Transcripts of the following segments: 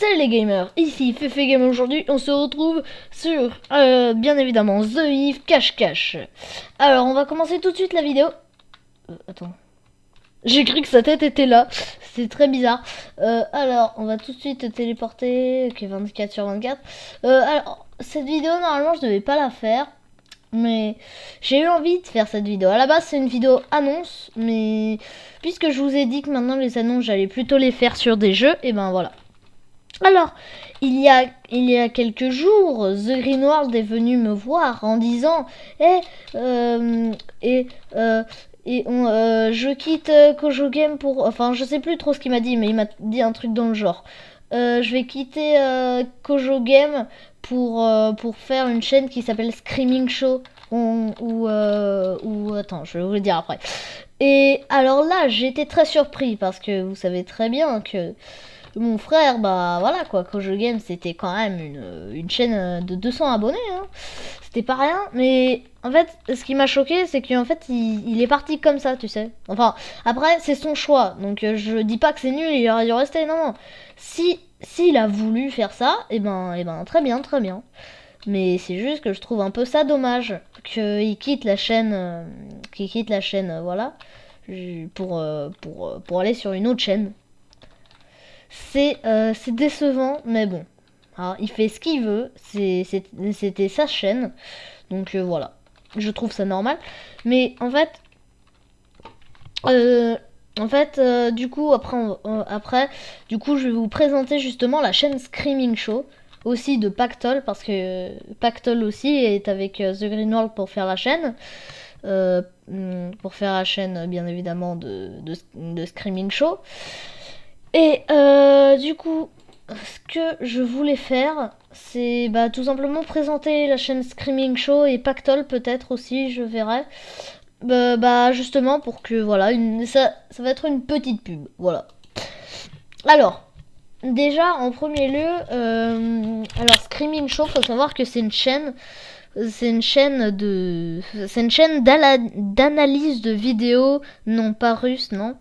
Salut les gamers, ici Fefe Game. Aujourd'hui on se retrouve sur bien évidemment The Eve Cache-Cache. Alors on va commencer tout de suite la vidéo. Attends, j'ai cru que sa tête était là, c'est très bizarre. Alors on va tout de suite téléporter. Ok, 24 sur 24. Alors cette vidéo normalement je devais pas la faire, mais j'ai eu envie de faire cette vidéo. À la base c'est une vidéo annonce, mais puisque je vous ai dit que maintenant les annonces j'allais plutôt les faire sur des jeux, et ben voilà. Alors, il y a quelques jours, The Green World est venu me voir en disant je quitte Kojo Game pour... Enfin, je sais plus trop ce qu'il m'a dit, mais il m'a dit un truc dans le genre. Je vais quitter Kojo Game pour faire une chaîne qui s'appelle Screaming Show. Attends, je vais vous le dire après. Et alors là, j'ai été très surpris parce que vous savez très bien que... Mon frère, bah voilà quoi, Kojo Game c'était quand même une chaîne de 200 abonnés, hein. C'était pas rien, mais en fait, ce qui m'a choqué, c'est qu'en fait, il est parti comme ça, tu sais. Enfin, après, c'est son choix, donc je dis pas que c'est nul, il aurait dû rester, non. S'il a voulu faire ça, et ben, très bien, très bien. Mais c'est juste que je trouve un peu ça dommage, qu'il quitte la chaîne, voilà, pour aller sur une autre chaîne. C'est décevant, mais bon. Alors, il fait ce qu'il veut, c'était sa chaîne, donc voilà. Je trouve ça normal. Mais en fait, du coup, du coup, je vais vous présenter justement la chaîne Screaming Show, aussi de Pactol, parce que Pactol aussi est avec The Green World pour faire la chaîne. Bien évidemment de Screaming Show. Et du coup, ce que je voulais faire, c'est tout simplement présenter la chaîne Screaming Show et Pactol peut-être aussi, je verrai. Justement pour que voilà, ça va être une petite pub, voilà. Alors, déjà en premier lieu, alors Screaming Show, faut savoir que c'est une chaîne d'analyse de vidéos, non pas russe, non.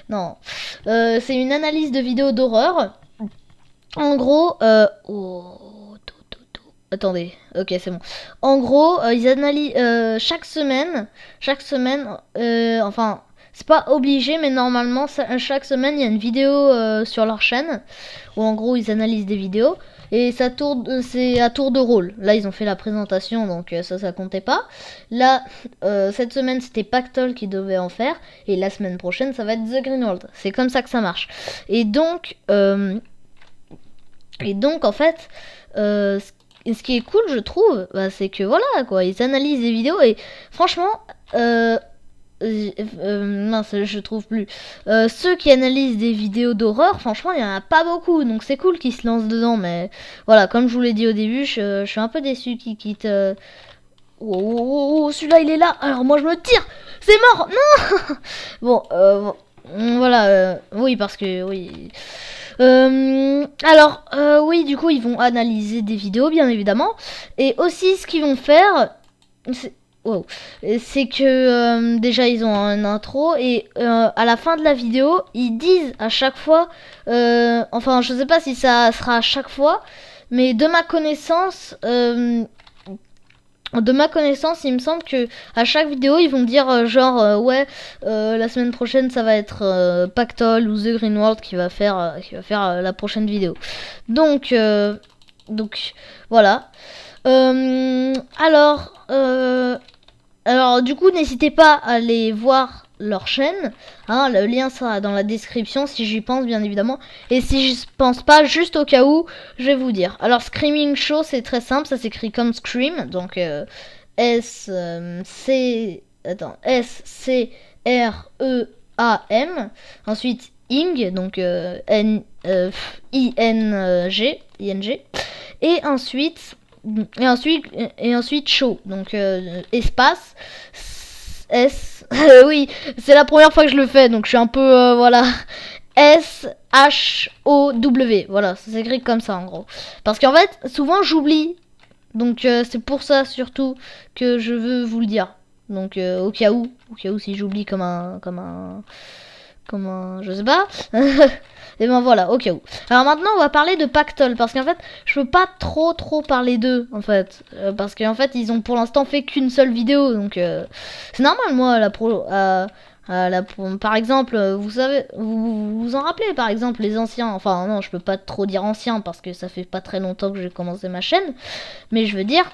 Non. C'est une analyse de vidéos d'horreur. En gros, attendez, ok c'est bon. En gros, ils analysent chaque semaine, enfin, c'est pas obligé, mais normalement, chaque semaine, il y a une vidéo sur leur chaîne, où en gros, ils analysent des vidéos. Et c'est à tour de rôle. Là, ils ont fait la présentation, donc ça comptait pas. Là, cette semaine, c'était Pactol qui devait en faire. Et la semaine prochaine, ça va être The Green World. C'est comme ça que ça marche. Et donc en fait, ce qui est cool, je trouve, c'est que voilà, quoi, ils analysent des vidéos. Et franchement, mince, je trouve plus. Ceux qui analysent des vidéos d'horreur, franchement, il y en a pas beaucoup, donc c'est cool qu'ils se lancent dedans. Mais voilà, comme je vous l'ai dit au début, je suis un peu déçu qu'ils quittent. Oh, celui-là, il est là. Alors moi, je me tire. C'est mort. Non. Bon, voilà. Oui, parce que oui. Oui, du coup, ils vont analyser des vidéos, bien évidemment, et aussi ce qu'ils vont faire. Wow. C'est que déjà ils ont un intro et à la fin de la vidéo ils disent à chaque fois, enfin je sais pas si ça sera à chaque fois, mais de ma connaissance il me semble que à chaque vidéo ils vont dire la semaine prochaine ça va être Pactol ou The Green World qui va faire la prochaine vidéo. Donc voilà. Alors du coup n'hésitez pas à aller voir leur chaîne, hein, le lien sera dans la description si j'y pense bien évidemment, et si je pense pas, juste au cas où, je vais vous dire. Alors Screaming Show c'est très simple, ça s'écrit comme Scream, donc S-C-R-E-A-M, ensuite Ing, donc I-N-G, et ensuite show, donc espace S. Oui, c'est la première fois que je le fais, donc je suis un peu voilà. S-H-O-W, voilà, ça s'écrit comme ça en gros. Parce qu'en fait, souvent j'oublie, donc c'est pour ça surtout que je veux vous le dire. Donc au cas où si j'oublie comme un je sais pas. Et ben voilà, au cas où. Alors maintenant, on va parler de Pactol, parce qu'en fait, je peux pas trop parler d'eux, en fait. Parce qu'en fait, ils ont pour l'instant fait qu'une seule vidéo, donc c'est normal, moi, par exemple, vous savez, vous en rappelez, par exemple, les anciens, enfin non, je peux pas trop dire anciens, parce que ça fait pas très longtemps que j'ai commencé ma chaîne, mais je veux dire...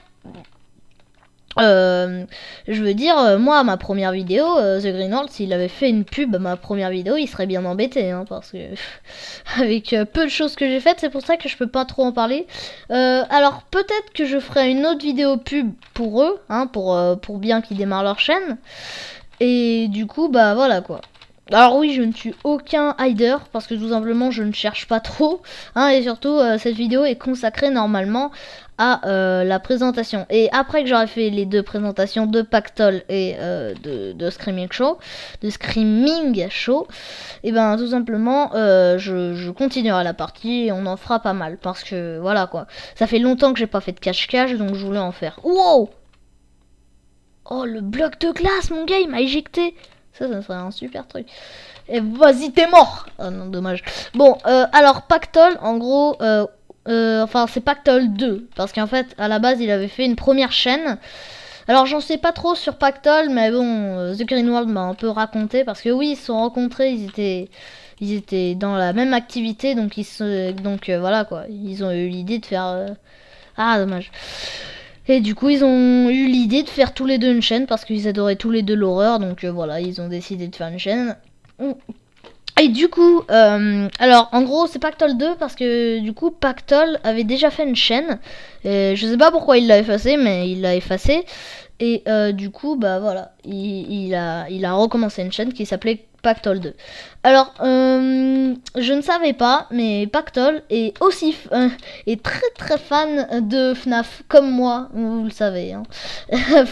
moi, ma première vidéo, The Green World, s'il avait fait une pub à ma première vidéo, il serait bien embêté, hein, parce que avec peu de choses que j'ai faites, c'est pour ça que je peux pas trop en parler. Alors peut-être que je ferai une autre vidéo pub pour eux, hein, pour bien qu'ils démarrent leur chaîne. Et du coup, bah voilà quoi. Alors oui, je ne suis aucun hider parce que tout simplement je ne cherche pas trop, hein, et surtout cette vidéo est consacrée normalement à la présentation. Et après que j'aurai fait les deux présentations de Pactol et de Screaming Show, et ben tout simplement je continuerai la partie et on en fera pas mal parce que voilà quoi. Ça fait longtemps que j'ai pas fait de cache-cache donc je voulais en faire. Wow! Oh, le bloc de glace, mon gars, il m'a éjecté. Ça serait un super truc. Et vas-y, t'es mort. Oh non, dommage. Bon, alors Pactol, en gros, enfin c'est Pactol 2. Parce qu'en fait, à la base, il avait fait une première chaîne. Alors j'en sais pas trop sur Pactol, mais bon, The Green World m'a un peu raconté. Parce que oui, ils se sont rencontrés, ils étaient dans la même activité. Donc, voilà quoi. Ils ont eu l'idée de faire... Ah, dommage. Et du coup, ils ont eu l'idée de faire tous les deux une chaîne parce qu'ils adoraient tous les deux l'horreur. Donc voilà, ils ont décidé de faire une chaîne. Et du coup, alors en gros, c'est Pactol 2 parce que du coup, Pactol avait déjà fait une chaîne. Je sais pas pourquoi il l'a effacé, mais il l'a effacé. Et du coup, bah voilà, il a recommencé une chaîne qui s'appelait Pactol 2. Alors, je ne savais pas, mais Pactol est aussi est très fan de FNAF, comme moi, vous le savez. Hein.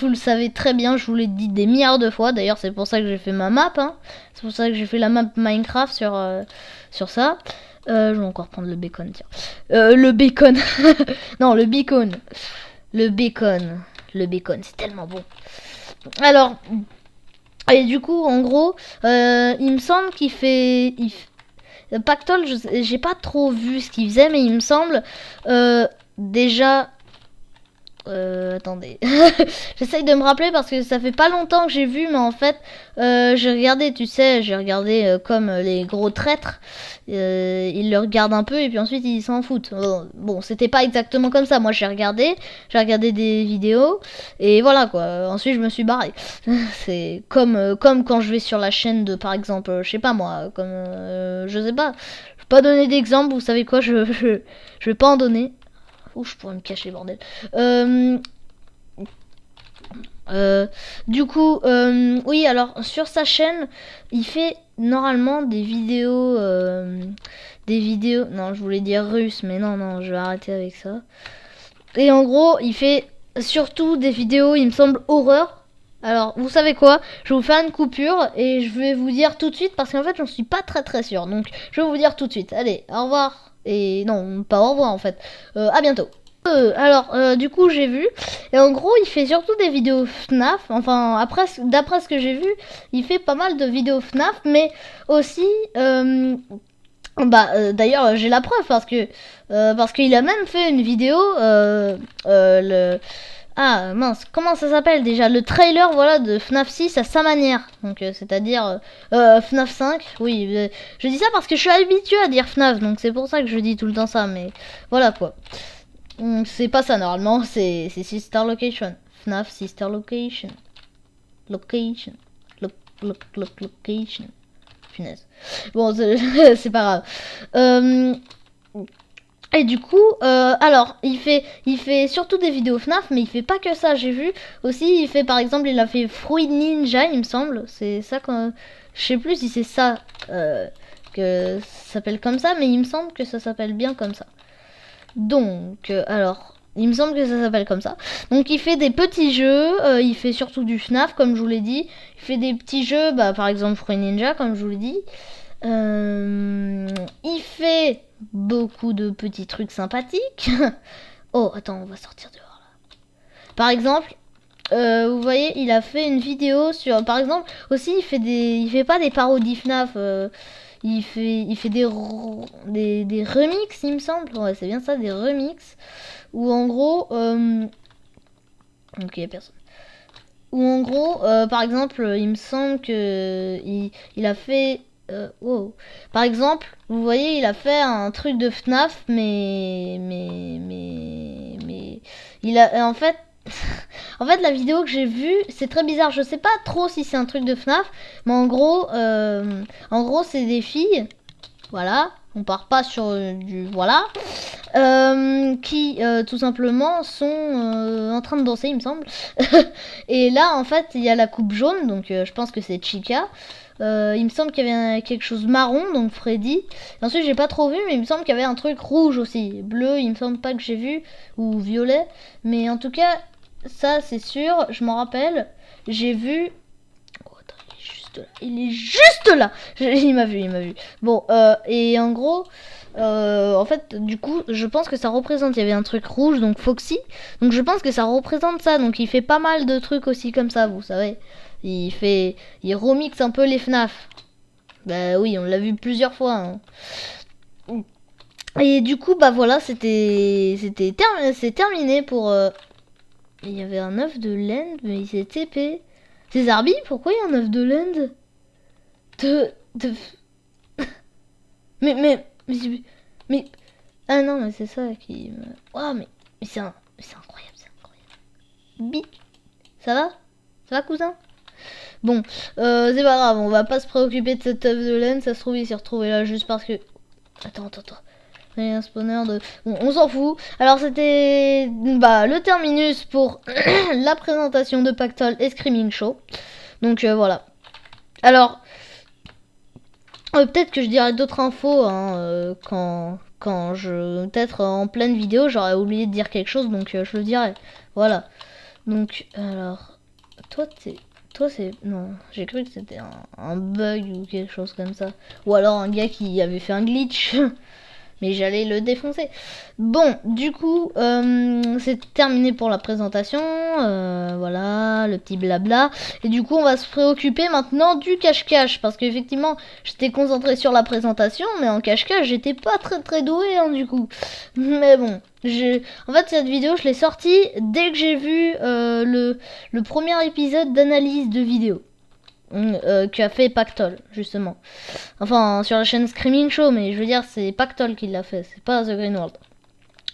Vous le savez très bien, je vous l'ai dit des milliards de fois. D'ailleurs, c'est pour ça que j'ai fait ma map. Hein. C'est pour ça que j'ai fait la map Minecraft sur ça. Je vais encore prendre le bacon, tiens. Le bacon. Non, le beacon. Le bacon. Le bacon, c'est tellement bon. Alors... Et du coup, en gros, il me semble qu'il fait... Pactol, j'ai pas trop vu ce qu'il faisait, mais il me semble déjà... attendez. J'essaye de me rappeler parce que ça fait pas longtemps que j'ai vu, mais en fait, j'ai regardé, tu sais, comme les gros traîtres. Ils le regardent un peu et puis ensuite ils s'en foutent. Bon, c'était pas exactement comme ça. Moi, j'ai regardé des vidéos et voilà quoi. Ensuite, je me suis barré. C'est comme quand je vais sur la chaîne de, par exemple, je sais pas moi, comme je sais pas. Je vais pas donner d'exemple. Vous savez quoi, je vais pas en donner. Ouh, je pourrais me cacher, bordel. Du coup, oui, alors sur sa chaîne, il fait normalement des vidéos. Non, je voulais dire russes, mais non, je vais arrêter avec ça. Et en gros, il fait surtout des vidéos, il me semble, horreur. Alors, vous savez quoi? Je vais vous faire une coupure et je vais vous dire tout de suite parce qu'en fait, j'en suis pas très sûre. Donc, je vais vous dire tout de suite. Allez, au revoir. Et non, pas au revoir en fait. À bientôt. Du coup, j'ai vu. Et en gros, il fait surtout des vidéos FNAF. Enfin, d'après ce que j'ai vu, il fait pas mal de vidéos FNAF, mais aussi... d'ailleurs, j'ai la preuve parce qu'il a même fait une vidéo... Ah mince, comment ça s'appelle déjà? Le trailer, voilà, de FNAF 6 à sa manière. Donc c'est-à-dire FNAF 5. Oui, je dis ça parce que je suis habitué à dire FNAF, donc c'est pour ça que je dis tout le temps ça. Mais voilà quoi. C'est pas ça normalement, c'est Sister Location. FNAF Sister Location. Location. Location. Punaise. Bon, c'est pas grave. Et du coup, alors, il fait surtout des vidéos FNAF, mais il fait pas que ça, j'ai vu. Aussi, il fait, par exemple, il a fait Fruit Ninja, il me semble. C'est ça quand... Je sais plus si c'est ça que ça s'appelle comme ça, mais il me semble que ça s'appelle bien comme ça. Donc, alors, il me semble que ça s'appelle comme ça. Donc, il fait des petits jeux, il fait surtout du FNAF, comme je vous l'ai dit. Il fait des petits jeux, par exemple, Fruit Ninja, comme je vous l'ai dit. Il fait beaucoup de petits trucs sympathiques. Oh, attends, on va sortir dehors là. Par exemple, vous voyez, il a fait une vidéo sur, par exemple, aussi il fait pas des parodies FNAF, il fait des remixes, il me semble, ouais, c'est bien ça, des remixes, où en gros, ok, personne. Où en gros, par exemple, il me semble que il a fait, wow. Par exemple, vous voyez, il a fait un truc de FNAF, mais, il a, en fait, en fait, la vidéo que j'ai vue, c'est très bizarre. Je sais pas trop si c'est un truc de FNAF, mais en gros, c'est des filles, voilà. On part pas sur du voilà, qui tout simplement sont en train de danser, il me semble. Et là, en fait, il y a la coupe jaune, donc je pense que c'est Chica. Il me semble qu'il y avait quelque chose marron, donc Freddy. Et ensuite, j'ai pas trop vu, mais il me semble qu'il y avait un truc rouge aussi. Bleu, il me semble pas que j'ai vu, ou violet. Mais en tout cas, ça c'est sûr, je m'en rappelle. J'ai vu. Oh, attends, il est juste là. Il m'a vu. Bon, et en gros. En fait, du coup, je pense que ça représente. Il y avait un truc rouge, donc Foxy. Donc, je pense que ça représente ça. Donc, il fait pas mal de trucs aussi comme ça, vous savez. Il remixe un peu les FNAF. Bah oui, on l'a vu plusieurs fois. Hein. Et du coup, bah voilà, c'est terminé pour. Il y avait un œuf de laine, mais il s'est TP. C'est Zarbi, pourquoi il y a un œuf de laine de... mais... Ah non, mais c'est ça qui me... Oh, mais c'est incroyable, c'est incroyable. Bi, ça va? Ça va, cousin? Bon, c'est pas grave, on va pas se préoccuper de cet œuf de laine, ça se trouve, il s'est retrouvé là juste parce que... Attends. Il y a un spawner de... Bon, on s'en fout. Alors, c'était le terminus pour la présentation de Pactol et Screaming Show. Donc, voilà. Alors, peut-être que je dirai d'autres infos hein, quand je... Peut-être en pleine vidéo, j'aurais oublié de dire quelque chose, donc je le dirai. Voilà. Donc, alors... Toi, c'est... Non, j'ai cru que c'était un bug ou quelque chose comme ça. Ou alors un gars qui avait fait un glitch. Mais j'allais le défoncer. Bon, du coup, c'est terminé pour la présentation. Voilà, le petit blabla. Et du coup, on va se préoccuper maintenant du cache-cache. Parce qu'effectivement, j'étais concentrée sur la présentation. Mais en cache-cache, j'étais pas très douée, hein, du coup. Mais bon, en fait, cette vidéo, je l'ai sortie dès que j'ai vu le premier épisode d'analyse de vidéo. Qu'a fait Pactol justement, enfin sur la chaîne Screaming Show, mais je veux dire c'est Pactol qui l'a fait, c'est pas The Green World.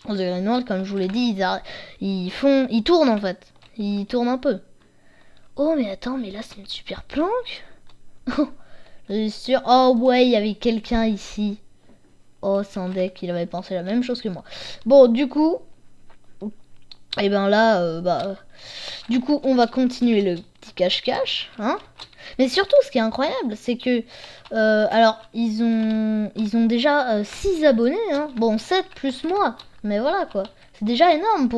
The Green World, comme je vous l'ai dit, ils tournent en fait, ils tournent un peu. Oh mais attends, mais là c'est une super planque. Je suis sûr. Oh ouais, il y avait quelqu'un ici. Oh Sandek, il avait pensé la même chose que moi. Bon, du coup, et ben là, du coup on va continuer le petit cache-cache, hein. Mais surtout, ce qui est incroyable, c'est que, alors, ils ont déjà 6 abonnés, hein. Bon, 7 plus moi, mais voilà, quoi. C'est déjà énorme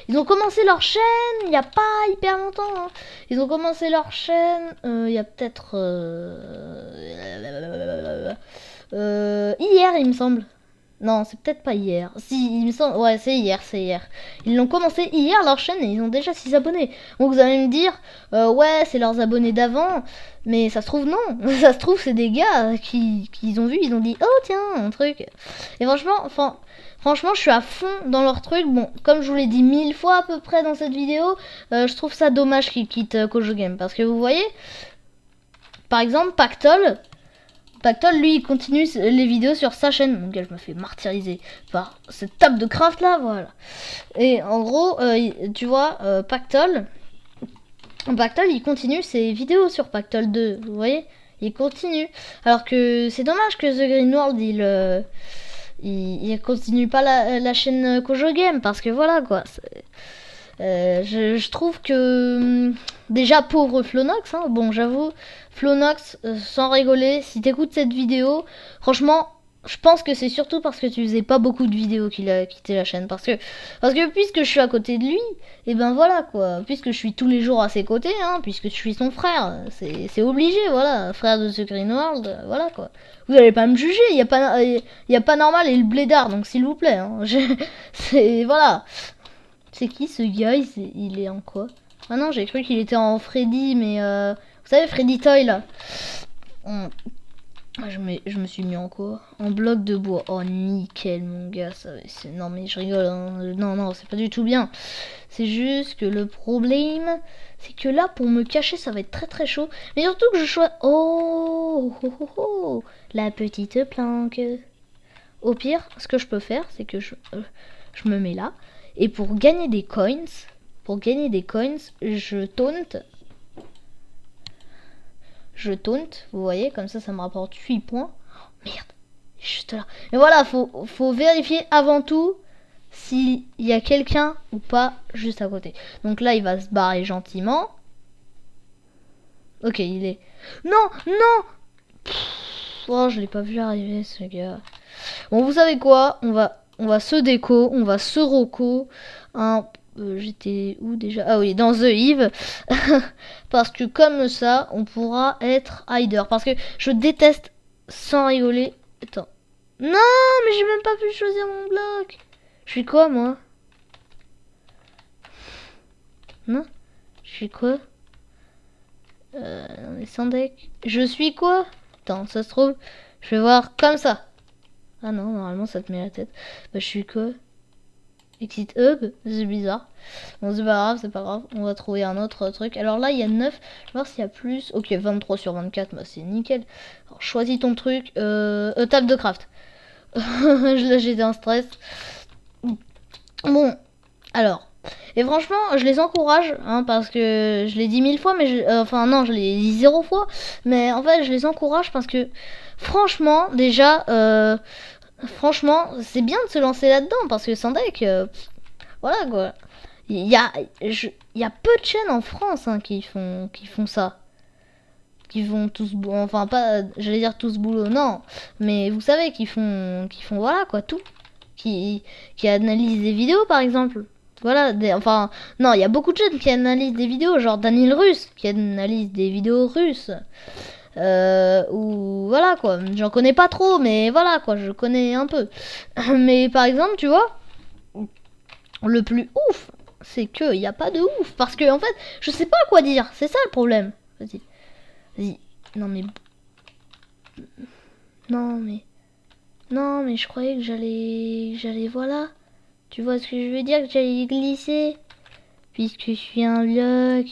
ils ont commencé leur chaîne il n'y a pas hyper longtemps, hein. Ils ont commencé leur chaîne il y a peut-être... hier, il me semble. Non, c'est peut-être pas hier. Si, il me semble... Ouais, c'est hier. Ils l'ont commencé hier, leur chaîne, et ils ont déjà 6 abonnés. Donc vous allez me dire, ouais, c'est leurs abonnés d'avant. Mais ça se trouve, non. Ça se trouve, c'est des gars qui ont vu, ils ont dit, oh tiens, un truc. Et franchement, je suis à fond dans leur truc. Bon, comme je vous l'ai dit 1000 fois à peu près dans cette vidéo, je trouve ça dommage qu'ils quittent Kojo Game. Parce que vous voyez, par exemple, Pactol, lui, il continue les vidéos sur sa chaîne. Mon gars, je me fais martyriser par cette table de craft là, voilà. Et en gros, tu vois, Pactol, il continue ses vidéos sur Pactol 2, vous voyez. Il continue. Alors que c'est dommage que The Green World, il continue pas la chaîne Kojo Game, parce que voilà, quoi. Je trouve que... déjà, pauvre Flonox, hein. Bon, j'avoue, Flonox, sans rigoler, si t'écoutes cette vidéo, franchement, je pense que c'est surtout parce que tu faisais pas beaucoup de vidéos qu'il a quitté la chaîne. Parce que puisque je suis à côté de lui, et ben voilà, quoi. Puisque je suis tous les jours à ses côtés, hein, puisque je suis son frère, c'est obligé, voilà. Frère de The Green World, voilà, quoi. Vous allez pas me juger, y a pas normal et le blédard, donc s'il vous plaît, hein. C'est... voilà. C'est qui ce gars? Il est en quoi? Ah non, j'ai cru qu'il était en Freddy, mais vous savez, Freddy Toy là. Je me suis mis en quoi? En bloc de bois. Oh nickel mon gars, non mais je rigole, hein. Non, c'est pas du tout bien. C'est juste que le problème, c'est que là pour me cacher ça va être très très chaud. Mais surtout que je choisis... Oh, la petite planque. Au pire, ce que je peux faire, c'est que je me mets là. Et pour gagner des coins, je taunt. Vous voyez, comme ça me rapporte 8 points. Oh, merde, juste là. Et voilà, faut vérifier avant tout s'il y a quelqu'un ou pas juste à côté. Donc là, il va se barrer gentiment. Ok, il est... Non. Oh, je l'ai pas vu arriver, ce gars. Bon, vous savez quoi? On va se déco, on va se roco. J'étais où déjà? Ah oui, dans The Eve. Parce que comme ça, on pourra être hider. Parce que je déteste, sans rigoler... Attends. Non, mais j'ai même pas pu choisir mon bloc. Je suis quoi, moi? Non? Je suis quoi? On est sans deck. Je suis quoi? Attends, ça se trouve, je vais voir comme ça. Ah non, normalement ça te met la tête. Bah, je suis quoi? Exit Hub, c'est bizarre. Bon, c'est pas grave, on va trouver un autre truc. Alors là, il y a 9, je vais voir s'il y a plus. Ok, 23 sur 24, bah c'est nickel. Alors, choisis ton truc. Table de craft. Là, j'étais en stress. Bon, alors. Et franchement, je les encourage, hein, parce que je l'ai dit 1000 fois, mais enfin non, je l'ai dit 0 fois. Mais en fait, je les encourage parce que, franchement, déjà... franchement, c'est bien de se lancer là-dedans parce que sans deck, voilà quoi. Il y a peu de chaînes en France, hein, qui font ça. Qui font tous, enfin pas, j'allais dire tous boulot, non. Mais vous savez, qui font voilà quoi, tout. Qui analysent des vidéos par exemple. Voilà, enfin, non, il y a beaucoup de chaînes qui analysent des vidéos, genre Daniel Russe, qui analyse des vidéos russes. Ou voilà quoi, j'en connais pas trop, mais voilà quoi, je connais un peu. Mais par exemple, tu vois, le plus ouf, c'est que y a pas de ouf, parce que en fait, je sais pas quoi dire, c'est ça le problème. Vas-y, non mais je croyais que j'allais voilà, tu vois ce que je veux dire, que j'allais glisser, puisque je suis un bloc.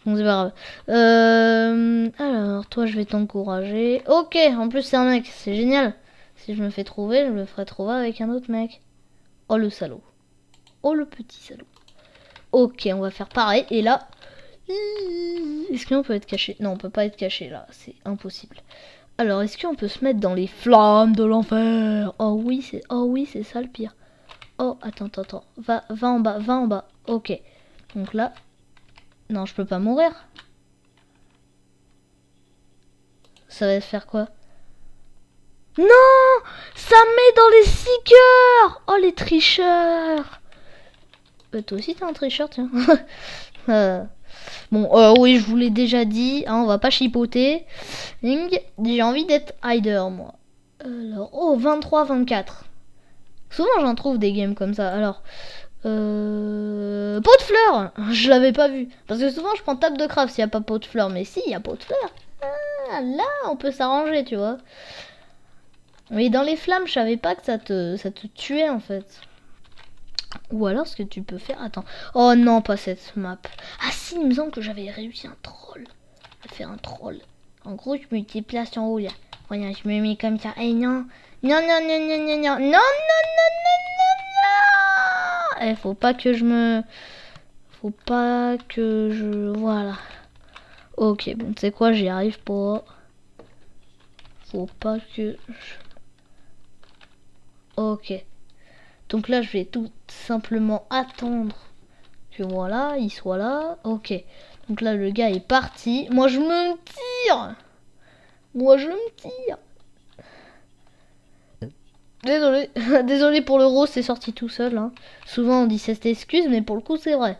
Bon, c'est pas grave. Alors, toi, je vais t'encourager. Ok, en plus, c'est un mec. C'est génial. Si je me fais trouver, je me ferai trouver avec un autre mec. Oh, le salaud. Oh, le petit salaud. Ok, on va faire pareil. Et là... Est-ce qu'on peut être caché? Non, on peut pas être caché, là. C'est impossible. Alors, est-ce qu'on peut se mettre dans les flammes de l'enfer? Oh oui, c'est ça le pire. Oh, attends. Va en bas. Ok. Donc là... Non, je peux pas mourir. Ça va faire quoi? Non! Ça met dans les seekers! Oh, les tricheurs! Toi aussi, t'es un tricheur, tiens. Bon, oui, je vous l'ai déjà dit. Hein, on va pas chipoter. J'ai envie d'être hider, moi. Alors, oh, 23-24. Souvent, j'en trouve des games comme ça. Alors... pot de fleurs. Je l'avais pas vu. Parce que souvent je prends table de craft s'il n'y a pas pot de fleurs. Mais si, il y a pot de fleurs. Ah, là, on peut s'arranger, tu vois. Mais dans les flammes, je savais pas que ça te tuait en fait. Ou alors ce que tu peux faire... Attends. Oh non, pas cette map. Ah si, il me semble que j'avais réussi un troll. À faire un troll. En gros, je me déplace en haut là. Voilà, je me mets comme ça. Et non. Non. Faut pas que je... Voilà. Ok, bon, tu sais quoi, j'y arrive pas. Faut pas que Ok. Donc là, je vais tout simplement attendre que voilà, il soit là. Ok. Donc là, le gars est parti. Moi, je me tire. Désolé. Désolé pour l'euro, c'est sorti tout seul. Hein. Souvent, on dit cette excuse, mais pour le coup, c'est vrai.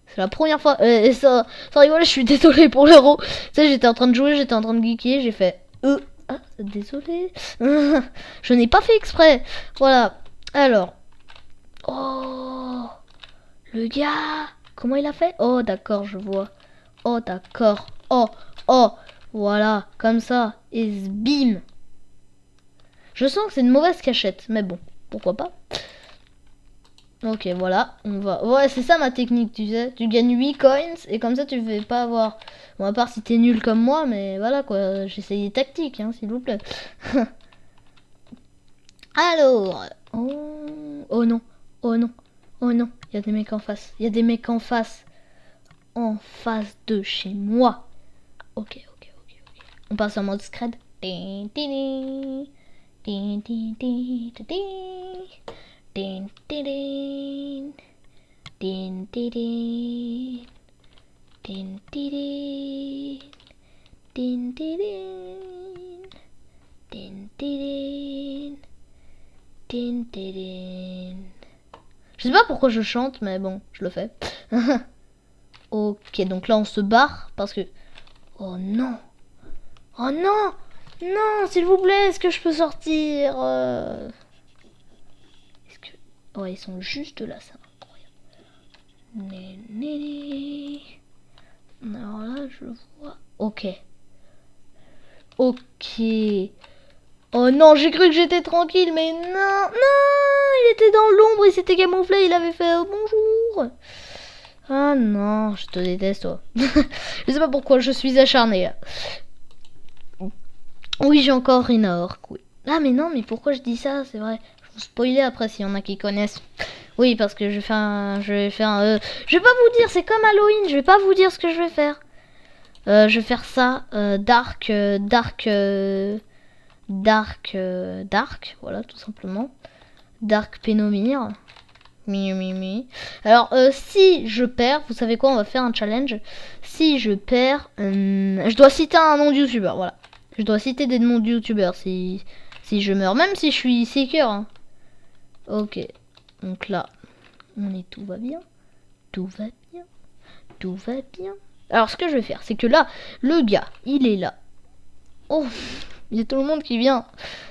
C'est la première fois. Et ça rigole, je suis désolé pour l'euro. Tu sais, j'étais en train de jouer, j'étais en train de geeker, j'ai fait Ah, désolé. Je n'ai pas fait exprès. Voilà. Alors. Oh. Le gars, comment il a fait? Oh, d'accord, je vois. Oh, d'accord. Oh, oh, voilà, comme ça. Et bim. Je sens que c'est une mauvaise cachette, mais bon, pourquoi pas. Ok, voilà, on va... Ouais, c'est ça ma technique, tu sais. Tu gagnes 8 coins, et comme ça, tu ne fais pas avoir... Bon, à part si t'es nul comme moi, mais voilà, quoi. J'essaye des tactiques, hein, s'il vous plaît. Alors... Oh... oh non, oh non, oh non. Il y a des mecs en face, il y a des mecs en face. En face de chez moi. Ok, ok, ok, ok. On passe en mode scred. Din, din, din. Din, din, din, din, din. Din, din, din. Din, din, din. Din, din, din. Din, din, din. Din, din, din. Din, din, din. Je sais pas pourquoi je chante, mais bon, je le fais. Ok, donc là on se barre parce que... Oh non. Oh non. Non, s'il vous plaît, est-ce que je peux sortir Est-ce que... Ouais, ils sont juste là, c'est incroyable. Alors là, je vois... Ok. Ok. Oh non, j'ai cru que j'étais tranquille, mais non. Non, il était dans l'ombre, il s'était camouflé, il avait fait bonjour. Ah non, je te déteste, toi. Je sais pas pourquoi, je suis acharnée. Oui, j'ai encore une orque, oui. Ah mais non, mais pourquoi je dis ça, c'est vrai. Je vous spoiler après s'il y en a qui connaissent. Oui, parce que je vais faire un... Je vais pas vous dire, c'est comme Halloween, je vais pas vous dire ce que je vais faire. Je vais faire ça, dark, voilà, tout simplement. Dark Pénomire. Alors, si je perds, vous savez quoi, on va faire un challenge. Si je perds, je dois citer un nom de youtubeur, voilà. Je dois citer des noms de youtubeurs si je meurs, même si je suis seeker. Hein. Ok, donc là, tout va bien. Tout va bien. Tout va bien. Alors, ce que je vais faire, c'est que là, le gars, il est là. Oh, il y a tout le monde qui vient.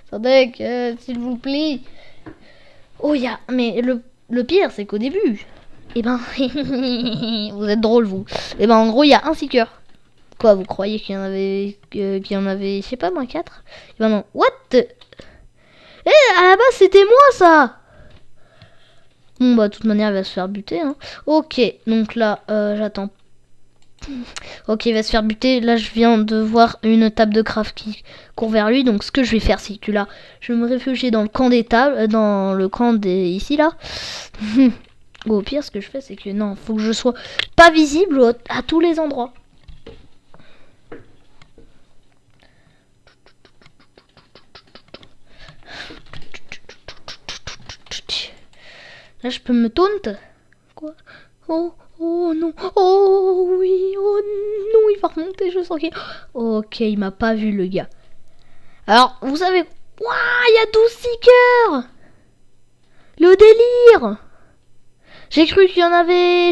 Attendez, s'il vous plaît. Oh, il y a... Mais le pire, c'est qu'au début, eh ben, vous êtes drôle, vous. Eh ben, en gros, il y a un seeker. Quoi, vous croyez qu'il y en avait, je sais pas moi, 4? Eh ben non. What the... à la base, c'était moi, ça. Bon, bah, de toute manière, il va se faire buter, hein. Ok, donc là, j'attends. Ok, il va se faire buter. Là, je viens de voir une table de craft qui court vers lui. Donc, ce que je vais faire, c'est que là, je vais me réfugier dans le camp des tables, dans le camp des... ici, là. Au pire, ce que je fais, c'est que non, faut que je sois pas visible à tous les endroits. Là, je peux me taunt. Quoi? Oh, oh non. Oh oui. Oh non, il va remonter, je sens qu'il... Ok, il m'a pas vu, le gars. Alors, vous savez... Waouh, il y a 12 seekers. Le délire. J'ai cru qu'il y en avait...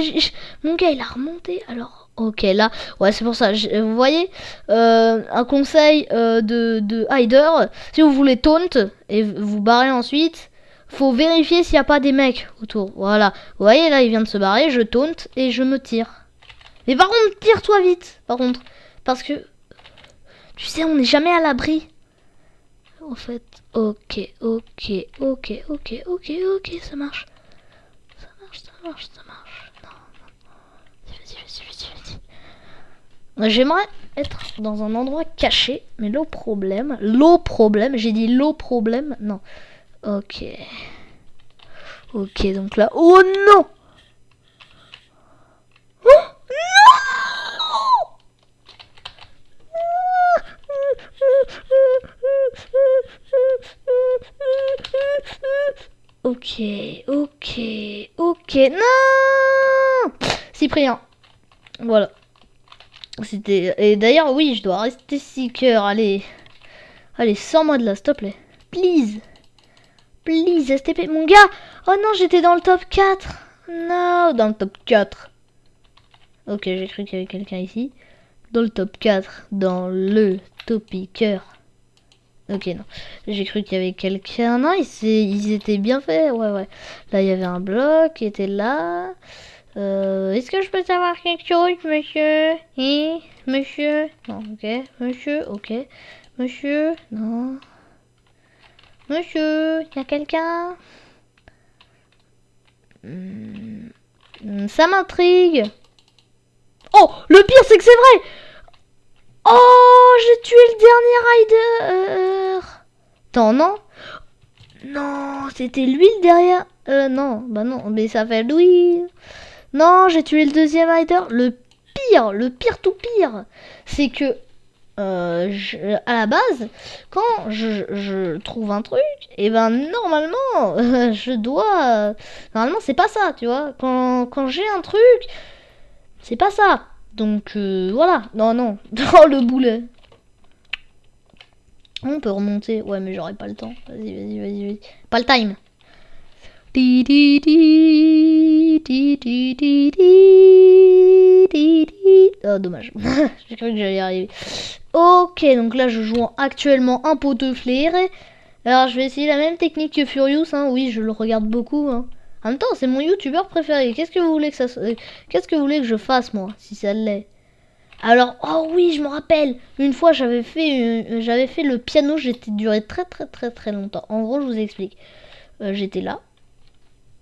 Mon gars, il a remonté, alors... Ok, là... Ouais, c'est pour ça. Vous voyez un conseil de hider. Si vous voulez taunt et vous barrer ensuite... Faut vérifier s'il n'y a pas des mecs autour. Voilà. Vous voyez, là, il vient de se barrer. Je taunt et je me tire. Mais par contre, tire-toi vite. Par contre. Parce que... Tu sais, on n'est jamais à l'abri. En fait... Ok. Ça marche. Ça marche. Non. Vas-y. J'aimerais être dans un endroit caché. Mais l'eau problème. J'ai dit l'eau problème. Non. Ok, donc là... Oh non! Oh non! Ok, non! Cyprien. Voilà. C'était... Et d'ailleurs, oui, je dois rester seeker. Allez, sors-moi de là, s'il te plaît. Please, STP. Mon gars! Oh non, j'étais dans le top 4. Non, dans le top 4. Ok, j'ai cru qu'il y avait quelqu'un ici. Dans le top 4. Dans le topiqueur. Ok, non. J'ai cru qu'il y avait quelqu'un. Non, ils étaient bien faits. Ouais. Là, il y avait un bloc qui était là. Est-ce que je peux savoir quelque chose, monsieur? Monsieur? Non, ok. Monsieur, ok. Monsieur? Non. Monsieur, y a quelqu'un? Ça m'intrigue. Oh, le pire, c'est que c'est vrai. Oh, j'ai tué le dernier rider. Attends, non? Non, c'était lui le derrière. Non, bah non, mais ça fait lui. Non, j'ai tué le deuxième rider. Le pire tout pire, c'est que à la base, quand je trouve un truc, et ben normalement, je dois. Normalement, c'est pas ça, tu vois. Quand j'ai un truc, c'est pas ça. Donc voilà. Non, non. Dans le boulet. On peut remonter. Ouais, mais j'aurai pas le temps. Vas-y. Pas le time. Oh, dommage. J'ai cru que j'allais y arriver. Ok, donc là, je joue actuellement un poteau flairé. Alors, je vais essayer la même technique que Furious. Hein. Oui, je le regarde beaucoup. Hein. En même temps, c'est mon youtubeur préféré. Qu'est-ce que vous voulez que je fasse, moi, si ça l'est? Alors, oh oui, je me rappelle. Une fois, j'avais fait le piano. J'étais duré très longtemps. En gros, je vous explique. J'étais là.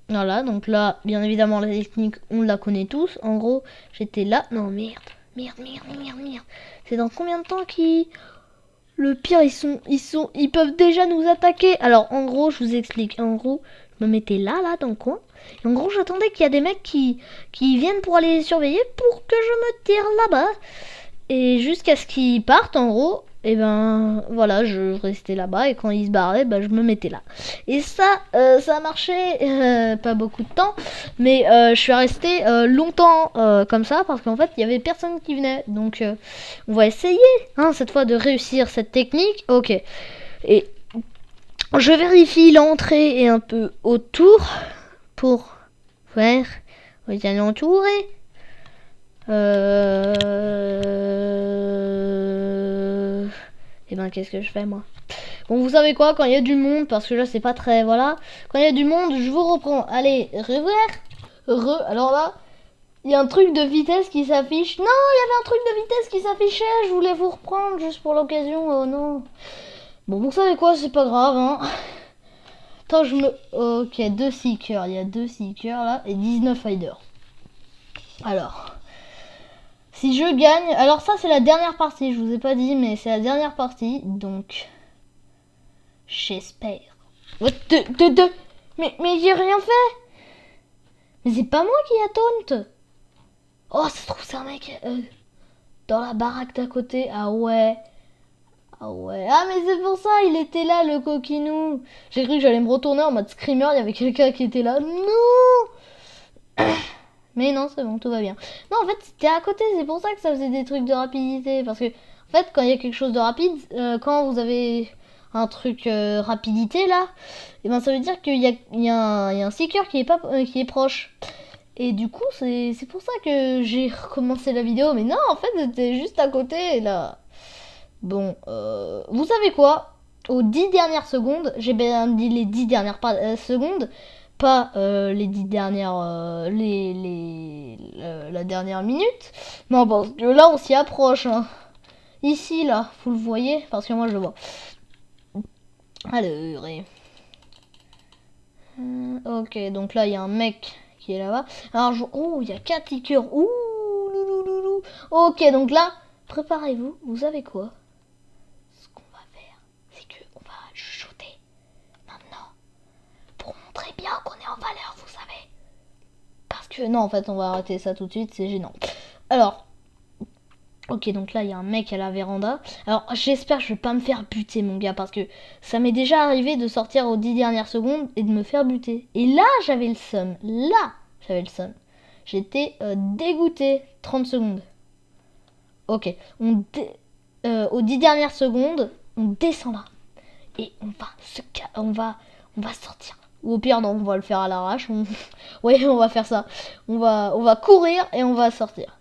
Voilà, donc là, bien évidemment, la technique, on la connaît tous. En gros, j'étais là. Non, merde. C'est dans combien de temps qu'ils... Le pire, ils peuvent déjà nous attaquer. Alors, en gros, je vous explique. En gros, je me mettais là, dans le coin. Et en gros, j'attendais qu'il y a des mecs qui viennent pour aller les surveiller pour que je me tire là-bas. Et jusqu'à ce qu'ils partent, en gros, et ben voilà, je restais là-bas. Et quand ils se barraient, ben, je me mettais là. Et ça a marché pas beaucoup de temps. Mais je suis restée longtemps comme ça parce qu'en fait, il y avait personne qui venait. Donc, on va essayer cette fois de réussir cette technique. Ok. Et je vérifie l'entrée et un peu autour pour faire bien entouré. Et ben qu'est-ce que je fais moi? Bon, vous savez quoi, quand il y a du monde, parce que là c'est pas très, voilà, quand il y a du monde, je vous reprends. Allez, alors là, il y a un truc de vitesse qui s'affiche. Non, il y avait un truc de vitesse qui s'affichait, je voulais vous reprendre juste pour l'occasion. Oh non. Bon, vous savez quoi, c'est pas grave, hein. Attends, ok, 2 seekers, il y a 2 seekers là, et 19 hiders. Alors, si je gagne... Alors ça, c'est la dernière partie, je vous ai pas dit, mais c'est la dernière partie, donc... J'espère. Mais j'ai rien fait. Mais c'est pas moi qui a taunt. Oh, ça se trouve, c'est un mec dans la baraque d'à côté. Ah ouais. Ah mais c'est pour ça, il était là, le coquinou. J'ai cru que j'allais me retourner en mode screamer, il y avait quelqu'un qui était là. Non. Mais non, c'est bon, tout va bien. Non, en fait, c'était à côté, c'est pour ça que ça faisait des trucs de rapidité. Parce que, en fait, quand il y a quelque chose de rapide, quand vous avez un truc rapidité, là, et ben ça veut dire qu'il y a un seeker qui est proche. Et du coup, c'est pour ça que j'ai recommencé la vidéo. Mais non, en fait, c'était juste à côté, là. Bon, vous savez quoi? Aux 10 dernières secondes, j'ai bien dit les 10 dernières secondes, pas les 10 dernières... la dernière minute. Non, parce que là, on s'y approche. Hein. Ici, là, vous le voyez, parce que moi, je le vois. Alors, ok, donc là, il y a un mec qui est là-bas. Alors, oh, il y a 4 tickers. Ouh, louloulou. Ok, donc là, préparez-vous. Vous savez quoi? Ce qu'on va faire, c'est qu'on va chuchoter maintenant pour montrer bien qu'on est en valeur, vous savez. Parce que, non, en fait, on va arrêter ça tout de suite, c'est gênant. Alors, ok, donc là, il y a un mec à la véranda. Alors, j'espère que je vais pas me faire buter, mon gars, parce que ça m'est déjà arrivé de sortir aux 10 dernières secondes et de me faire buter. Et là, j'avais le seum. J'étais dégoûté. 30 secondes. Ok, aux 10 dernières secondes, on descend là. Et on va sortir. Ou au pire, non, on va le faire à l'arrache. Oui, on va faire ça. On va courir et on va sortir.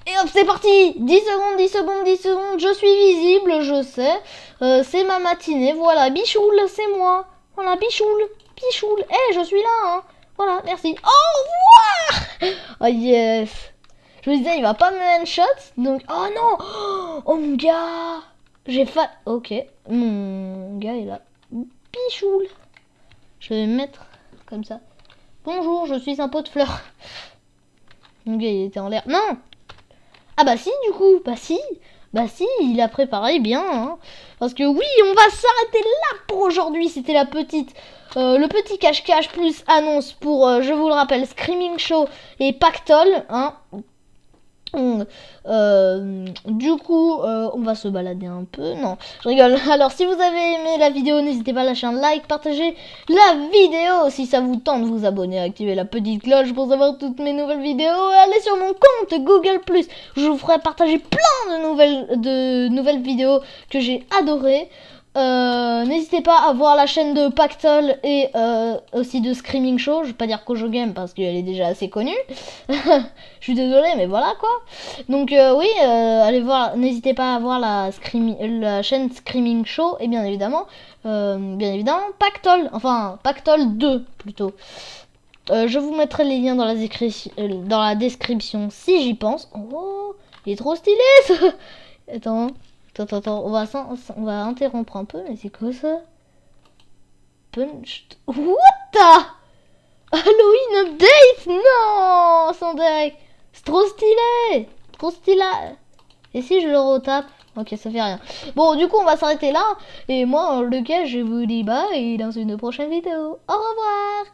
Et hop, c'est parti. 10 secondes, je suis visible, je sais. C'est ma matinée, voilà. Bichoule, c'est moi. Voilà, Bichoule. Je suis là, hein. Voilà, merci. Au revoir. Oh yes. Je me disais, il va pas me one shot. Donc, oh non. Oh mon gars. J'ai fait... Ok. Mon gars est là. Pichoule. Je vais me mettre comme ça. Bonjour, je suis un pot de fleurs. Mon gars, il était en l'air. Non. Ah bah si, du coup. Bah si. Bah si, il a préparé bien. Hein. Parce que oui, on va s'arrêter là pour aujourd'hui. C'était la petite... le petit cache-cache plus annonce pour, je vous le rappelle, Screaming Show et Pactol. Hein. Du coup, on va se balader un peu. Non, je rigole. Alors, si vous avez aimé la vidéo, n'hésitez pas à lâcher un like, partager la vidéo. Si ça vous tente, vous abonner, activer la petite cloche pour savoir toutes mes nouvelles vidéos. Allez sur mon compte Google+. Je vous ferai partager plein de nouvelles vidéos que j'ai adorées. N'hésitez pas à voir la chaîne de Pactol et aussi de Screaming Show. Je vais pas dire Kojo Game parce qu'elle est déjà assez connue. Je suis désolée, mais voilà quoi. Donc oui, allez voir. N'hésitez pas à voir la chaîne Screaming Show et bien évidemment Pactol. Enfin Pactol 2 plutôt. Je vous mettrai les liens dans la description si j'y pense. Oh, il est trop stylé ce... Attends, on va interrompre un peu, mais c'est quoi ça? Punch... What the... Halloween update? Non, son deck. C'est trop stylé. Trop stylé. Et si je le retape? Ok, ça fait rien. Bon, du coup, on va s'arrêter là. Et moi, le cas, je vous dis bye dans une prochaine vidéo. Au revoir.